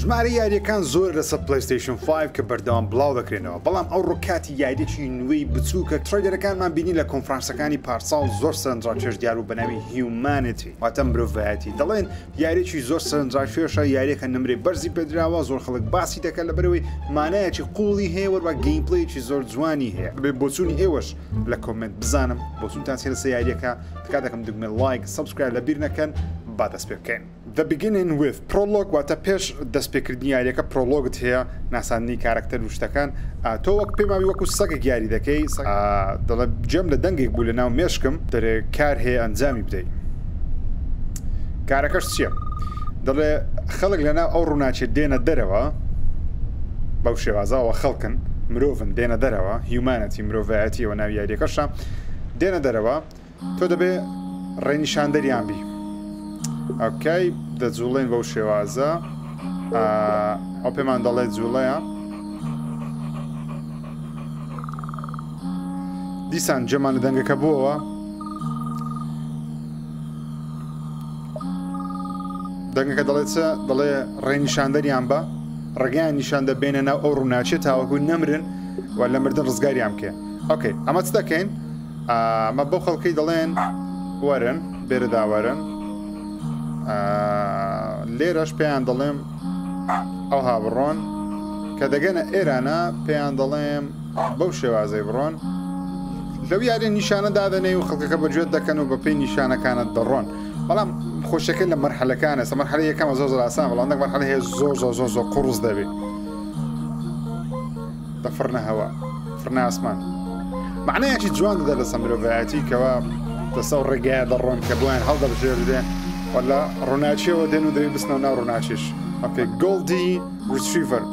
ژمارە یاریەکان زۆر لەسەر پلەیستیشن 5 کە بەردەوام بڵاو دەکرێنەوە بەڵام ئەو ڕۆکاتی یاریەکی نوێی بچووکە تڕیدەرەکانمان بینی لە کۆنفرانسەکانی پارساڵ زۆر سەرنجڕاکێش دیار و بەناوی هیومانیتی واتە مرۆڤایەتی دەڵێن یاریەکی زۆر سەرنجڕاکێشە یاریەکە نمرەی بەرزی پێدراوە زۆر خەڵک باسی دەکات لەبەرەوەی مانایەکی قوڵی هەیە وەرە گەیمپڵەیەکی زۆر جوانی هەیە بێ بۆچوونی ئێوەش لە کۆمنت بزانم بۆچوونتان چێ لەسەر یاریەکە تکات دەکەم دوگمە لایک سەبسکرایب لە بیر نەکەن با دەست پێ بکەین. The beginning with prologue واتە پێش دەستپێکردنی یاریەکە پرۆلۆگت هەیە ناساندنی کارکتەر و شتەکان تۆ وەک پێماوی وەکو سەگێک یاری دەکەی دەڵێ جەم لە دەنگێک بوو لە ناو مێشکم دەرێ کار هەیە ئەنجامی بدەیت کارەکەش چییە؟ دەڵێ خەڵک لەناو ئەو ڕووناچێت دێنە دەرەوە بەو شێوازاوە خەڵکن مرۆڤن دێنە دەرەوە هیومانەتی مرۆڤایەتیەوە ناو یاریەکەشە دێنە دەرەوە تۆ دەبێ ڕێنیشاندەریان بی ئۆکەی دەجوڵێن بەو شێوازە ئەو پێمان دەڵێت جوڵەیە دیسان جەمان لە دەنگەکە بووەوە دەنگەکە دەڵێت چە دەڵێ ڕێنیشاندەریان بە ڕێگەیان نیشان دەبێنە ناو ئەو ڕووناچێت تاوەکو نەمرن و لە مردن ڕزگاریان بکێ ئۆکەی ئەمە چ دەکەین ئەمە بەو خەڵکەی دەڵێن وەرن بێرەدا وەرن لێرەش پێیان دەڵێم ئەو هاوڕۆن کە دەگەنە ئێرانە پێیان دەڵێم بەو شێوازەی بڕۆن لەو یاری نیشانە دادەنێ و خەڵکەکە بەگوێت دەکەن و بە پێی نیشانەکانت دەڕۆن بەڵام خۆشەکەی لە مەرحەلەکانە سە مەرحەلە یەکەمە زۆر ئاسان بەڵام دەک مەرحەلە هەیە زۆر قوڕز دەبێت دەفڕنە هەوا فرنە ئاسمان معنەیەکی جوان دەدا لە مرۆڤایەتی کەەوە دەسە ڕێگایە دەڕۆن کە بۆیان هەڵدەبژێردێ ولا ڕووناچیەوە دێن و دەوی بستنەوە ناو ڕووناچیش ئۆکەی گۆڵدی ریتریڤەر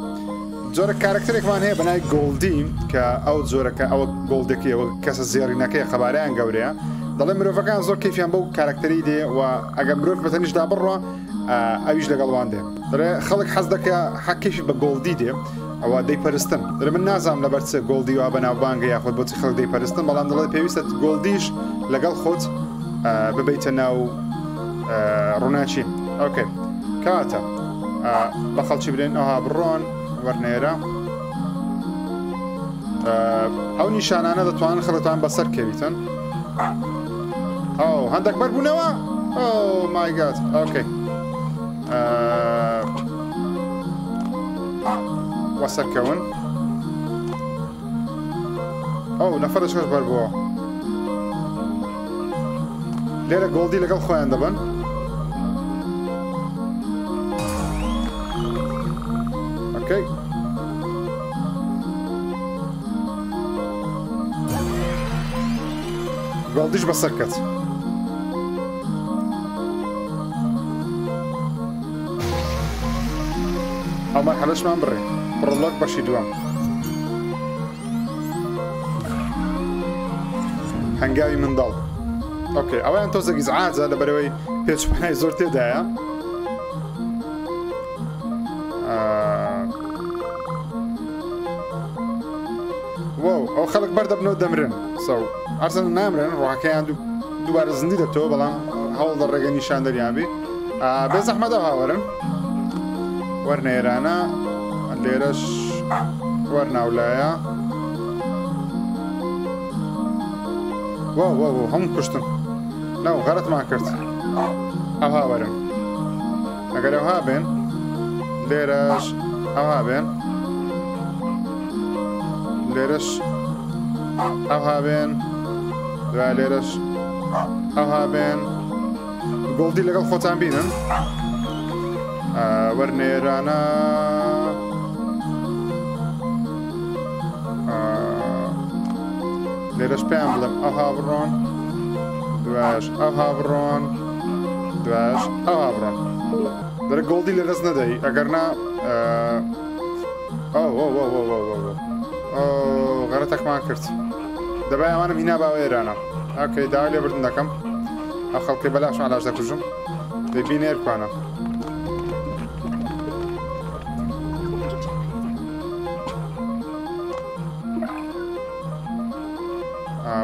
جۆرە کارکتەرێکمان هەیە بەنای گۆڵدی کە ئەو جۆرەکە ئەوە گۆڵدێکیەوە کەسە زێڕینەکەی خەبارەیان گەورەیە دەڵێ مرۆڤەکان زۆر کەیفیان بەو کارکتەری دێ و ئەگەر مرۆڤ بەتەنیشدا بڕوە ئەویش لەگەڵوان دێ دەڵێ خەڵک حەز دەکە حەکیشی بە گۆڵدی دێ ئەوە دەیپەرستن دەڵێ من نازانم لەبەر چ گۆڵدی وا بەناو بانگە یاخود بۆچی خەڵک دەیپەرستن بەڵام دەڵێ پێویستە گۆڵدیش لەگەڵ خۆت ببیتە ناو ڕووناچی ئۆکێ کاتە بە خەڵکی برێن ئەوها بڕۆن وەرنێرە ئەو نیشانانە دەتوانن خەڵەتوان بەسەر کەویتن ئەو هەندێک بەربوونەوە ئەو مایگات ئۆکەی وەسەرکەون ئەو نەفەرش خۆش بەربووە لێرە گۆڵدی لەگەڵ خۆیان دەبن ئۆکەی گۆڵدیش بەسەر کەت ئەو مەرحەلەشمان بڕێ پڕۆلۆگ بەشی دووەم هەنگاوی منداڵ ئۆکێ ئەویان تۆزێکی زعاجە لەبەرەوەی پێچوانای زۆر تێدایە ئەو خەڵک بەردەبنەوە دەمرن سەو ئەرزن نامرن ڕواکەیان دووبارە زندی دەبتەوە بەڵام هەوڵ دە ڕێگە نیشاندەریان بێ بێ زەحمەتە هاوەرن وەرنێرانە لێرەش وەرناولایە هەموو کوشتن ناو غەرەتمان کرد ئەو هاوەرن ئەگەر ئەوها بێن لێرەش ئەوها بێن لێرەش ئەوها بێن دوای لێرەش ئەوها بێن گۆڵدی لەگەڵ خۆتان بینن وەرنێرانە لێرەش پێیان بڵێم ئەوها بڕۆن دوایش ئەوها بڕۆن دوایش ئەوها بڕۆن دەرە گۆڵدی لە دەست نەدەی ئەگەرنا غەرەتێکمان کرد دەبای ئەوانم هینا باوە ئێرانە ئۆکەی داوا لێ بردن دەکەم ئەو خەڵکی بەلاشمان لاش دەکوژم دەبینێ ئێرکوانە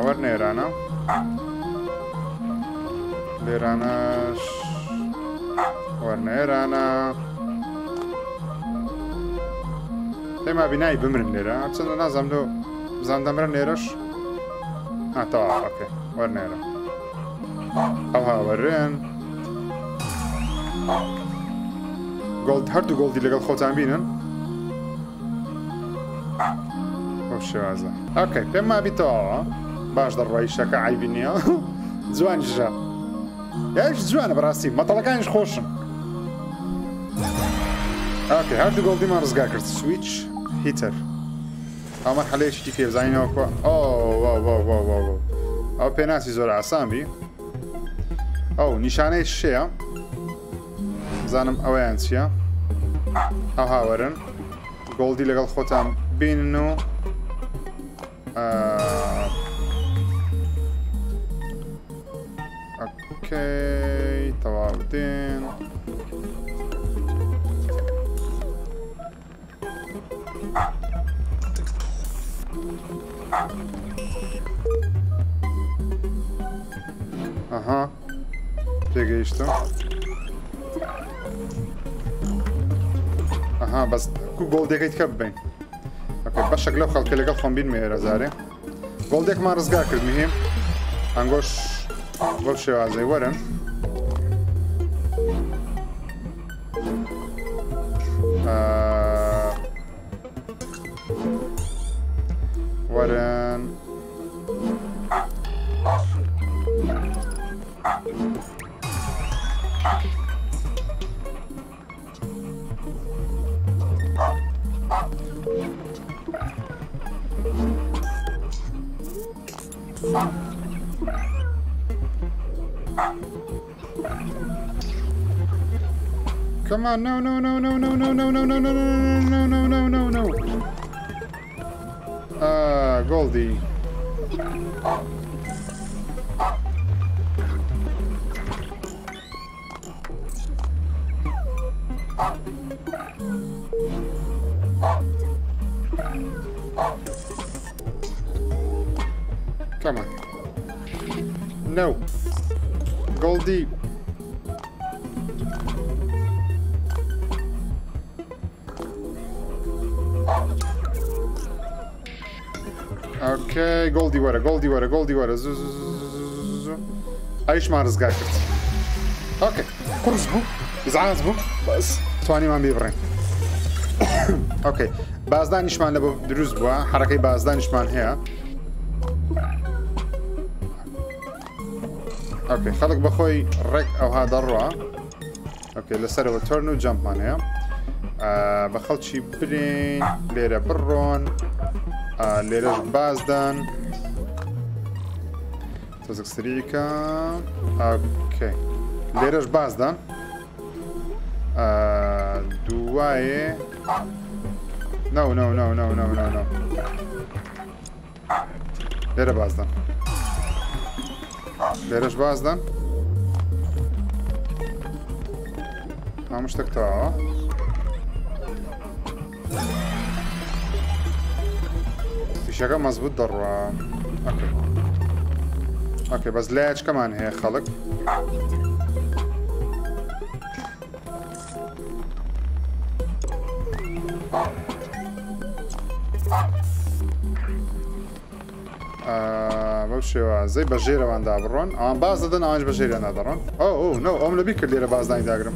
وەرنێرانە لێرانەش وەرنێرانە پێما بینایی بمرن لێرە چەندە نازانم لۆ بزان دەمرن لێرەش تەواو ئۆکێ وەرنێرە ئەو هاوەرێن گۆڵد هەردوو گۆڵدی لەگەڵ خۆتان بینن بەو شێوازە ئۆکێ پێم مابیتەوە باش دەڕۆی شەکە عیبی نییە جوانیشە یاش جوانە بەڕاستی مەتەڵەکانیش خۆشن ئۆکێ هەردوو گۆڵدیمان ڕزگار کرد سویچ هیتر ئەو مەرحەلەیەکی پێ بزانینەوە ئەو پێناسی زۆر ئاسان بی ئەو نیشانەی شەیە بزانم ئەوەیان چییە ئەو هاوەرن گۆڵدی لەگەڵ خۆتان بینن و ئۆکەی تەواو دێن ئەها پێگەیشتم ئەها بەس گۆڵدێکەکەی تکە ببین ئۆکێ بەشێک لەو خەڵکە لەگەڵ خۆم بین مێرە زارێ گۆڵدێکمان ڕزگار کرد مهم ئەنگۆش بەو شێوازەی وەرن وەرن Come on, no. Goldie. Come on. No. Goldie. اوكي جولدي ورا ايش ما رزقاك اوكي قرص بو ازعاز بو بس تواني ما بيبرين اوكي بازدانشمان لبو دروز بوا حركه بازدانشمان هي اوكي خلق بخوي رك او هذا الروا اوكي لسر وتورنو جامب مان هي بخلط شي برين ليرة برون ليرش بازدان تزك سريكا اوكي ليرش بازدان دواي نو ليرة بازدان ليرش بازدان ما مش تكتوها شكا مزبوط ضرورة اوكي بس ليش كمان هي خلق بمشي زي بجيرة وان دابرون باز دن اوانج بجيرة وان دابرون اوه نو ام لبيك اللي باز دان داغرم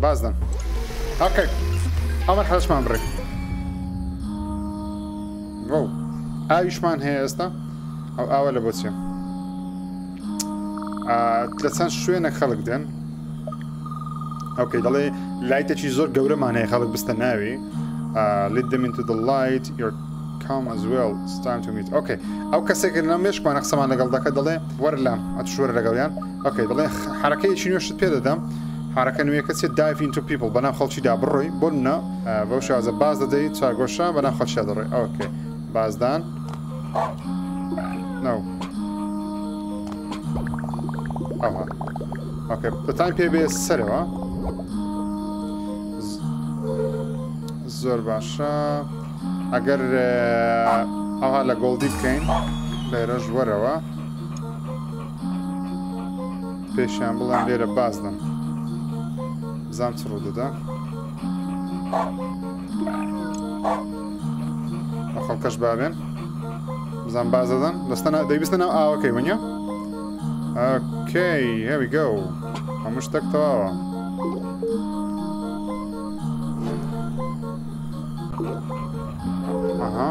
باز دن اوكي اول حاجة ما بريك واو ايشمان هي استا او اول بوتيا تلسان شوينك خلق دين اوكي دالي لايتا شي زور قورة مان هي خلق بستناوي lead them into the light you're calm as well it's time to meet اوكي او كسيك نمش ما نقسم على قلدك دالي ورلام اتشور لقليان اوكي دالي حركة شنو شت بيدا دام حركة نوية كتسي dive into people بنام خلشي دا بروي بولنا بوشا از باز دي تشار قوشا بنام خلشي داري اوكي بازدان no اوه اوكي بتايم بي بي سريوا زور باشا اگر اوها لگولدی بکەین لێرەش وەرەوە پێشیان بڵێم لێرە بازدەم بزانم چ ڕوو دەدا خەڵکەش بابێن بزان باز دەدەن دەستەنە دەیبستە ناو ئاوەکەی وەنیە ئۆکەی here we go هەموو شتێک تەواوە ئەها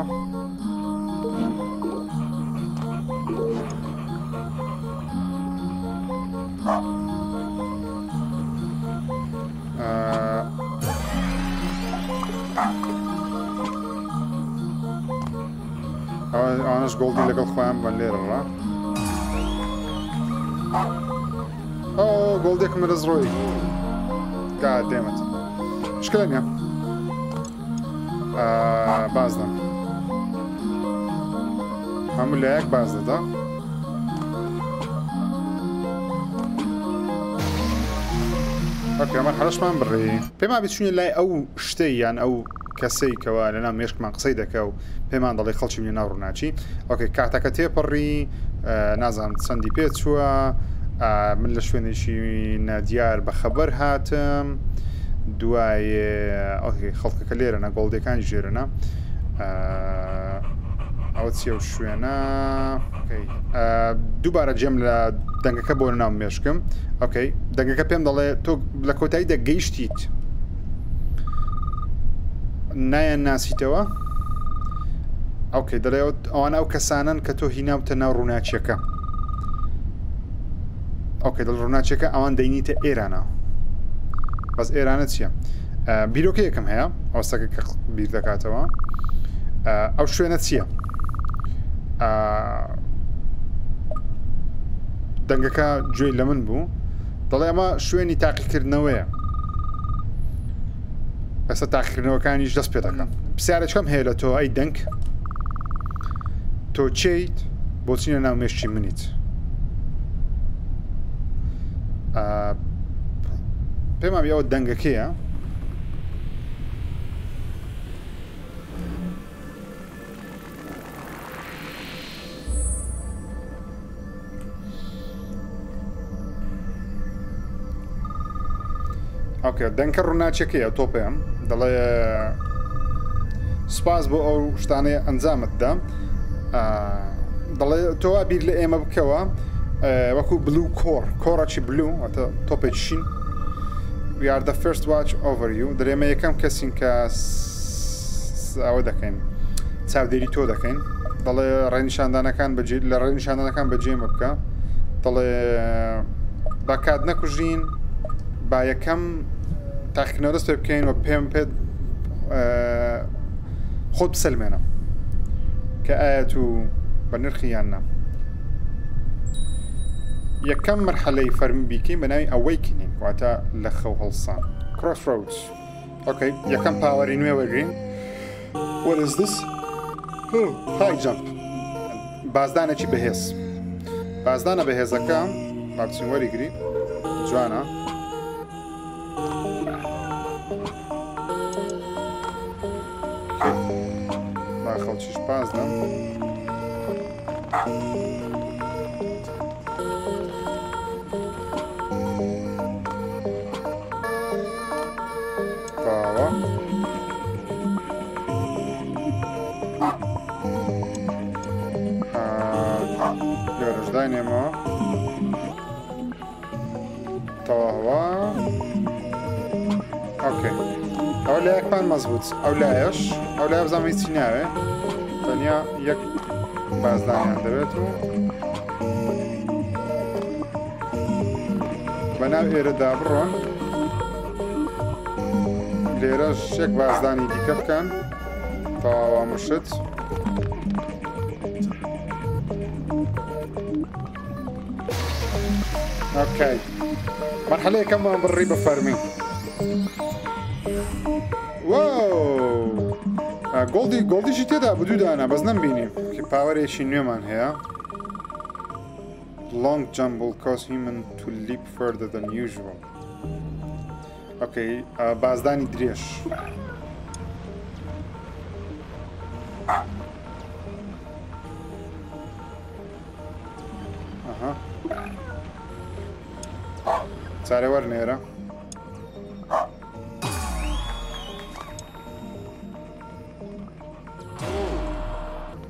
ئەوانەش گۆڵدی لەگەڵ خۆیان بەن لێرەڕا گۆڵدێکم لە زڕۆی گات دێمت شکلە نییە بازدەم هەموو لایەک باز دەدا ئەمە حەڵەشمان بڕێ پێما بچونێ لای ئەو شتەی یان ئەو کەسەی کەوا لەناو مێشکمان قسەی دەکە و پێمان دەڵێ خەڵکی منە ناو ڕووناچی ئۆکەی کاتەکە تێپەڕی نازانم چەندی پێ چووە من لە شوێنێکی نادیار بەخەبەر هاتم دوای ئۆکەی خەڵکەکە لێرەنە گۆڵدەکانی ژێرەنە ئەوە چیە و شوێنە دووبارە جێم لە دەنگەکە بۆ ناو مێشکم ئۆکەی دەنگەکە پێم دەڵێ تۆ لە کۆتایی دەگەیشتیت نایەن ناسیتەوە ئۆکەی دەڵێ ئەوانە ئەو کەسانن کە تۆ هیناوتە ناو ڕووناچیەکە ئۆکەی دڵ ڕووناچیەکە ئەوان دەینیتە ئێرانە بەس ئێرانە چییە بیرۆکە یەکەم هەیە ئەوستەکە کە بیر دەکاتەوە ئەو شوێنە چییە دەنگەکە گوێی لە من بوو دەڵێ ئەمە شوێنی تاقیکردنەوەیە ئێستا تاقیکردنەوەکانیش دەست پێ دەکەم پرسیارێکم هەیە لە تۆ ئەی دەنگ تۆ چیت بۆچینە ناو مێشکی منیت پێمان ئەوە دەنگەکەیە ئۆکێ دەنگکە ڕووناچیەکەیە تۆ پێم دەڵێ سپاس بۆ ئەو شتانەیە ئەنجامتدا دەڵێ تۆ بیر لە ئێمە بکەوە وەکو بلو کۆڕەکی بلو ئەتە تۆپێکشین we are the first watch over you دەرێمە یەکەم کەسین کە ئەوە دەکەین چاودێری تۆ دەکەین دەڵێ ڕێنیشاندانەکان لە ڕێنیشاندانەکان بەجێمە بکە دەڵێ با کات نەکوژین با یەکەم تاقیکردنەوە دەست پێ بکەین و پێم پێت خۆت بسەلمێنە کە ئایا تو بە نرخی یان نا یەکەم مەرحەلەی فەرمی بیکەین بە ناوی ئەوەیکنین واتە لە خەو هەڵسان crossroads ئۆکەی یەکەم پاوەری نوێ وەرگرین what is this high jump بازدانێکی بەهێز بازدانە بەهێزەکە با بچین وەریگری جوانە با خەڵکیش پازدەم داینێمەوە تەواوە ئۆکەی ئەو لایەکمان مەزبوط ئەو لایەش ئەو لای بزانم هیچی ناوێ تەنیا یەک بازدانیان دەبێت و بەناو ئێرەدا بڕۆن لێرەش یەک بازدانی دیکە بکەن تەواوە مشت اوكي مرحلة كمان بالريبة فارمي واو جولدي شي تدا بدو انا بس نمبيني كي باور شي نيومان هي long jump will cause human to leap further than usual اوكي بازداني دريش اها ساري ورنيرة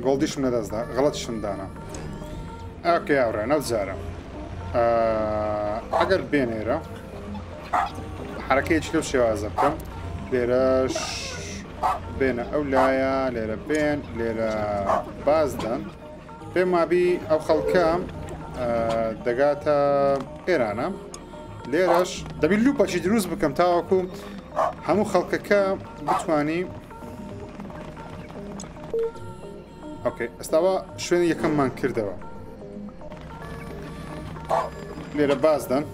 گۆڵدیشم نەدەستدا غەڵەتیشم دانا ئۆکێ ئەوڕێ نەوزارە ئەگەر بێنێرە حرەکەیەکی لەو شێوازە بکەم لێرەش بێنە ئەو لایە لێرە بێن لێرە بازدەن پێم وابی ئەو خەڵکە دەگاتە ئێرانە لێرەش دەبی لوپەچی دروست بکەم تاوەکو هەموو خەڵکەکە بتوانی ئۆکێ ئێستاوە شوێنی یەکەممان کردەوە لێرە بازدەن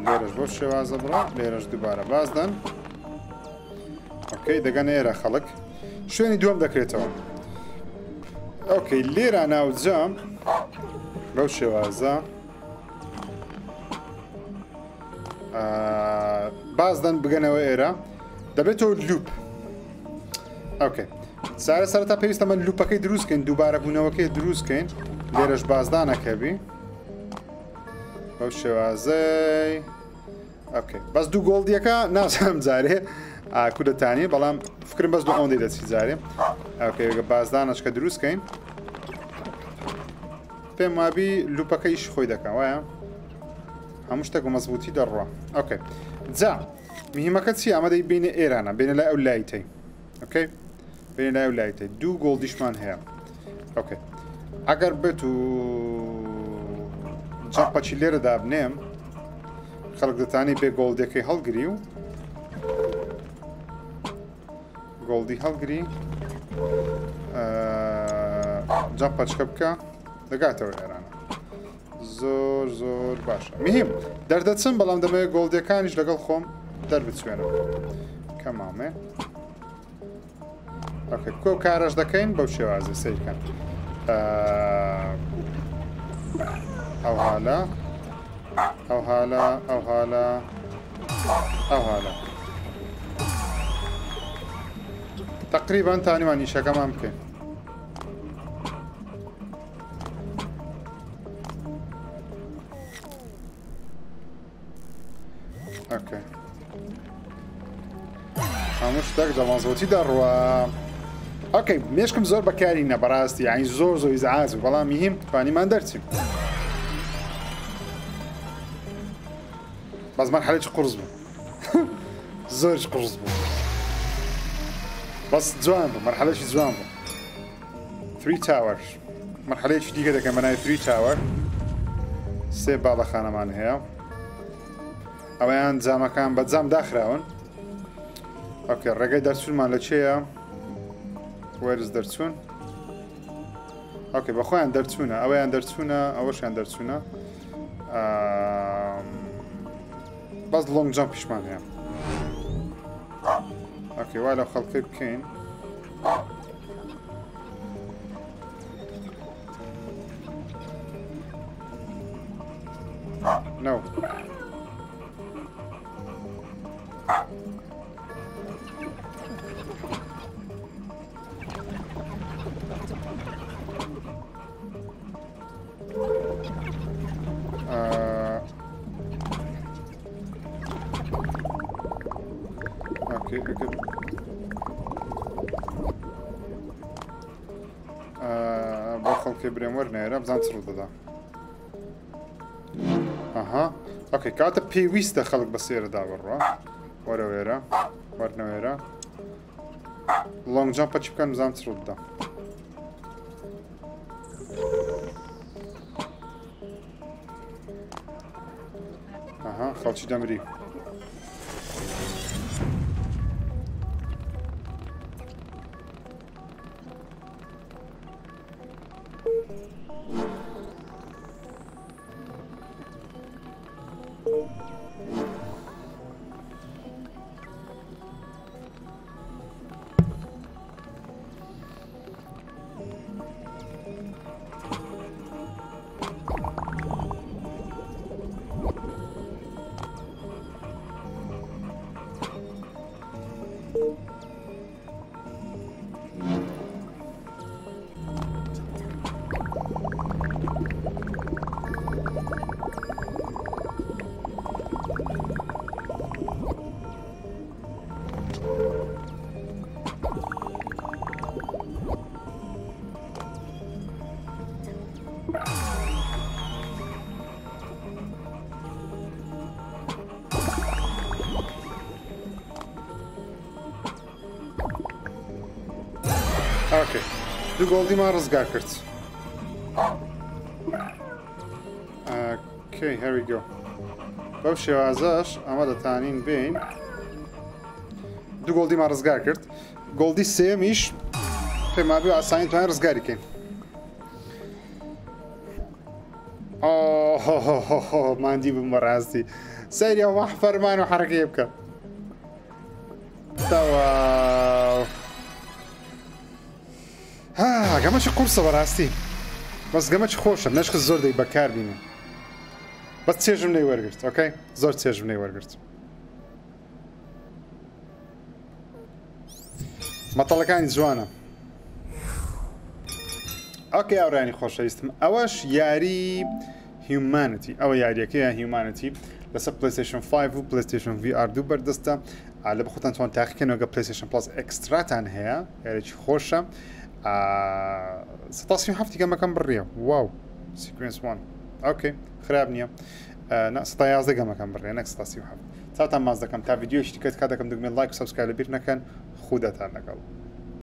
لێرەش بۆ شێوازە بڕە لێرەش دووبارە بازدەن ئۆکەی دەگەن ئێرە خەڵک شوێنی دووەم دەکرێتەوە ئۆکەی لێرە ناوجە بەو شێوازە بازدەن بگەنەوە ئێرە دەبێتەوە لوپ ئۆکێ سارە سەرەتا پێویستە من لوپەکەی دروستکەین دووبارە بوونەوەکەی دروستکەین لێرەش بازدانەکەبی بەو شێوازەی ئۆکێ بەس دوو گۆڵدیەکە نازانم جارێ کودەتانی بەڵام فکرم بەس دوو ئەوەندەی دەچی جارێ ئۆکێ بازدانەشکە دروستکەین پێم وابی لوپەکەیش خۆی دەکەم وایە هەموو شتێک و مەزبوطی دەڕوە ئۆکێ جا مهمەکە چی ئەمەدەی بینە ئێرانە بینە لای ئەو لایتەی ئۆکەی بینە لای ئەو لایتەی دوو گۆڵدیشمان هەیە ئۆکێ ئەگەر بێت و جەمپەچی لێرە دابنێم خەڵک دەتانی بێ گۆڵدەکەی هەڵگری و گۆڵدی هەڵگری جەمپەچکە بکە دەگاتەوە ئێرانە زۆر زۆر باشە مهم دەردەچم بەڵام دەمەوێت گۆڵدەکانیش لەگەڵ خۆم دەربچوێنەوە کەمامێ ئۆکێ کۆ کارەش دەکەین بەو شێوازە سەیرکەن ئەو حالە ئەو حالە ئەو حالە ئەو حالە تقریبا تانیوان نیشەکەمان بکەین ئۆکێ هەموو شتێک دەمەزۆتی دەڕوە ئۆکەی مێشکم زۆر بەکارینە بەڕاستی یانی زۆر زۆر ئیزعاج بەڵام مهم توانیمان دەرچین بەس مەرحەلەیەکی قورس بوو زۆرش قورس بوو بەس جوان بوو مەرحەلەیەکی جوان بوو 3 تاوەر مەرحەلەیەکی دیکە دەکەم بەناوی 3 تاوەر سێ باڵەخانەمان هەیە ئەوەیان جامەکان بە جام داخراون ئۆکێ ڕێگەی دەرچوونمان لە چێیە وەرز دەرچوون ئۆکێ بەخۆیان دەرچوونە ئەوەیان دەرچوونە ئەوەشیان دەرچوونە بەس لۆنگ جەمپ پیشمان هەیە ئۆکێ وای لەو خەڵکەی بکەین نو اوكي بخل برێم وەرنێرە بزان چ ڕوو دەدا ئەها ئۆکێ کاتە پێویستە خەڵک بە سێرەدا بڕوە وەرە وێرە وەرنەوێرە لۆنگ جەمپە چی بکەن بزان چ ڕوو دەدا ئەها خەڵکی دەمری اوكي دو گۆڵدی ما ڕزگار کرد. اوكي here we go. بەو شێوازەش ئەمە دەتانین بین. دو گۆڵدی ما ڕزگار کرد. گۆڵدی سێمیش پێما بێ ئاسانی توانین ڕزگاری کەین. ماندی بووم بەڕاستی. سەیری ئەوە فەرمان و حەرەکەی بکە. تەواو. گەمە چ قورسە بەڕاستی. بەس گەمە چ خۆشە نەشخ زۆر دەی بەکار بینێ. بەس چێژم نەی وەرگرت ئۆکەی زۆر چێژم نەی وەرگرت. مەتەڵەکانی جوانە. ئۆکەی ئاورانی خۆشەویستم ئەوەش یاری هیومانیتی ئەوە یاریەکەیە هیومانیتی لەسەر پلیستیشن 5 و پلیستیشن VR 2 بەردەستە لە بەخۆتان توان تاقیکەنەوە پلیستیشن پلاس ئەکستراتان هەیە یاریێکی خۆشە. 17 گەمەکەم بڕیە واو سیکوێنس 1 ئۆکەی خراپ نییە 11 گەمەکەم بڕێ نەک 17 چاوتان ماز دەکەم تا ڤیدیۆ شتیکەت کا دەکەم دەگمێت لایک و سەبسکرایب لەبیر نەکەن خودەتان لەگەڵ